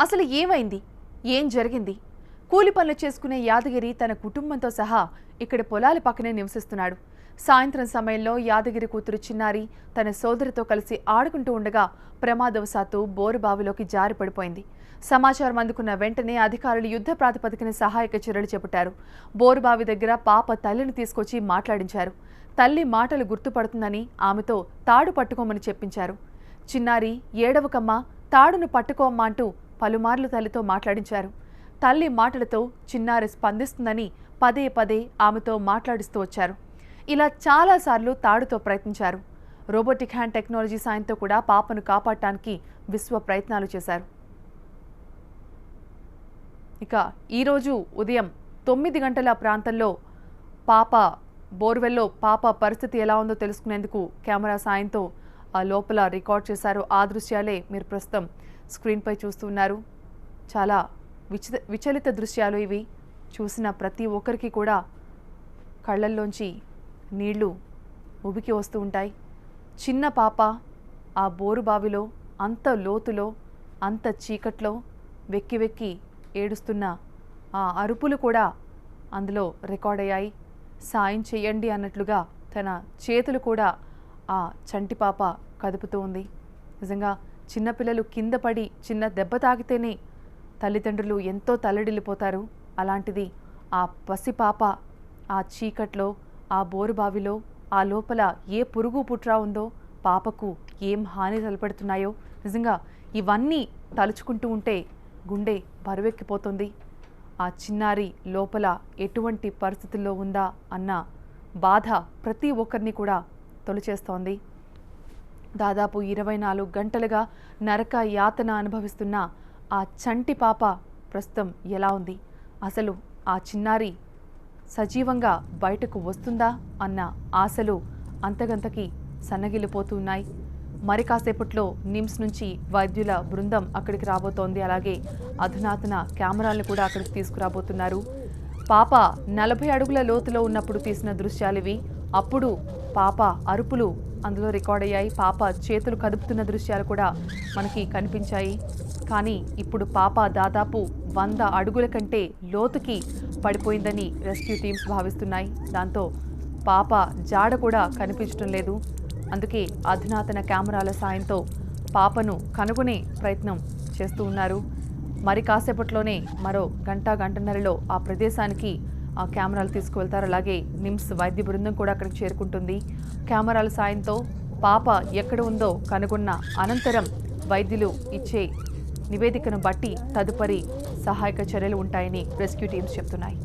అసలు ఏమైంది? ఏం జరిగింది? కూలి పనులు చేసుకునే యాదగిరి తన కుటుంబంతో సహా ఇక్కడ పొలాల పక్కనే నివసిస్తున్నాడు. సాయంత్రం సమయంలో యాదగిరి కూతురు చిన్నారి తన సోదరితో కలిసి ఆడుకుంటూ ఉండగా ప్రమాదవశాత్తు బోరుబావిలోకి జారి పడిపోయింది. సమాచారం అందుకున్న వెంటనే అధికారులు యుద్ధ ప్రాతిపదికన సహాయక చర్యలు చేపట్టారు. బోరుబావి దగ్గర పాప తల్లిని తీసుకొచ్చి మాట్లాడించారు. తల్లి మాటలు గుర్తుపడుతుందని ఆమెతో తాడు పట్టుకోమని చెప్పించారు. చిన్నారి ఏడవకమ్మా, తాడును పట్టుకోమ్మా అంటూ పలుమార్లు తల్లితో మాట్లాడించారు. తల్లి మాటలతో చిన్నారి స్పందిస్తుందని పదే పదే ఆమెతో మాట్లాడిస్తూ వచ్చారు. ఇలా చాలాసార్లు తాడుతో ప్రయత్నించారు. రోబోటిక్ హ్యాండ్ టెక్నాలజీ సాయంతో కూడా పాపను కాపాడటానికి విశ్వ ప్రయత్నాలు చేశారు. ఇక ఈరోజు ఉదయం 9 గంటల ప్రాంతంలో బోర్వెల్లో పాప పరిస్థితి ఎలా ఉందో తెలుసుకునేందుకు కెమెరా సాయంతో లోపల రికార్డ్ చేశారు. ఆ దృశ్యాలే మీరు ప్రస్తుతం స్క్రీన్పై చూస్తున్నారు. చాలా విచలిత దృశ్యాలు ఇవి. చూసిన ప్రతి ఒక్కరికి కూడా కళ్ళల్లోంచి నీళ్లు ఉబికి వస్తూ ఉంటాయి. చిన్న పాప ఆ బోరుబావిలో అంత లోతులో అంత చీకట్లో వెక్కి వెక్కి ఏడుస్తున్న ఆ అరుపులు కూడా అందులో రికార్డ్ అయ్యాయి. సాయం చేయండి అన్నట్లుగా తన చేతులు కూడా ఆ చంటి పాప కదుపుతూ ఉంది. నిజంగా చిన్నపిల్లలు కింద పడి చిన్న దెబ్బ తాకితేనే తల్లిదండ్రులు ఎంతో తల్లడిల్లిపోతారు. అలాంటిది ఆ పసిపాప ఆ చీకట్లో ఆ బోరుబావిలో ఆ లోపల ఏ పురుగు పుట్రా ఉందో, పాపకు ఏం హాని తలపెడుతున్నాయో, నిజంగా ఇవన్నీ తలుచుకుంటూ ఉంటే గుండె బరువెక్కిపోతుంది. ఆ చిన్నారి లోపల ఎటువంటి పరిస్థితుల్లో ఉందా అన్న బాధ ప్రతి ఒక్కరిని కూడా తొలిచేస్తోంది. దాదాపు 24 గంటలుగా నరక యాతన అనుభవిస్తున్న ఆ చంటి పాప ప్రస్తుతం ఎలా ఉంది? అసలు ఆ చిన్నారి సజీవంగా బయటకు వస్తుందా అన్న ఆశలు అంతగంతకి సన్నగిల్లిపోతున్నాయి. మరి కాసేపట్లో నిమ్స్ నుంచి వైద్యుల బృందం అక్కడికి రాబోతోంది. అలాగే అధునాతన కెమెరాలను కూడా అక్కడికి తీసుకురాబోతున్నారు. పాప 40 అడుగుల లోతులో ఉన్నప్పుడు తీసిన దృశ్యాలివి. అప్పుడు పాప అరుపులు అందులో రికార్డ్ అయ్యాయి. పాప చేతులు కదుపుతున్న దృశ్యాలు కూడా మనకి కనిపించాయి. కానీ ఇప్పుడు పాప దాదాపు 100 అడుగుల కంటే లోతుకి పడిపోయిందని రెస్క్యూ టీమ్స్ భావిస్తున్నాయి. దాంతో పాప జాడ కూడా కనిపించడం లేదు. అందుకే అధునాతన కెమెరాల సాయంతో పాపను కనుగొనే ప్రయత్నం చేస్తూ ఉన్నారు. మరి కాసేపట్లోనే మరో గంటన్నరలో ఆ ప్రదేశానికి ఆ కెమెరాలు తీసుకువెళ్తారు. అలాగే నిమ్స్ వైద్య బృందం కూడా అక్కడికి చేరుకుంటుంది. కెమెరాల సాయంతో పాప ఎక్కడ ఉందో కనుగొన్న అనంతరం వైద్యులు ఇచ్చే నివేదికను బట్టి తదుపరి సహాయక చర్యలు ఉంటాయని రెస్క్యూ టీమ్స్ చెప్తున్నాయి.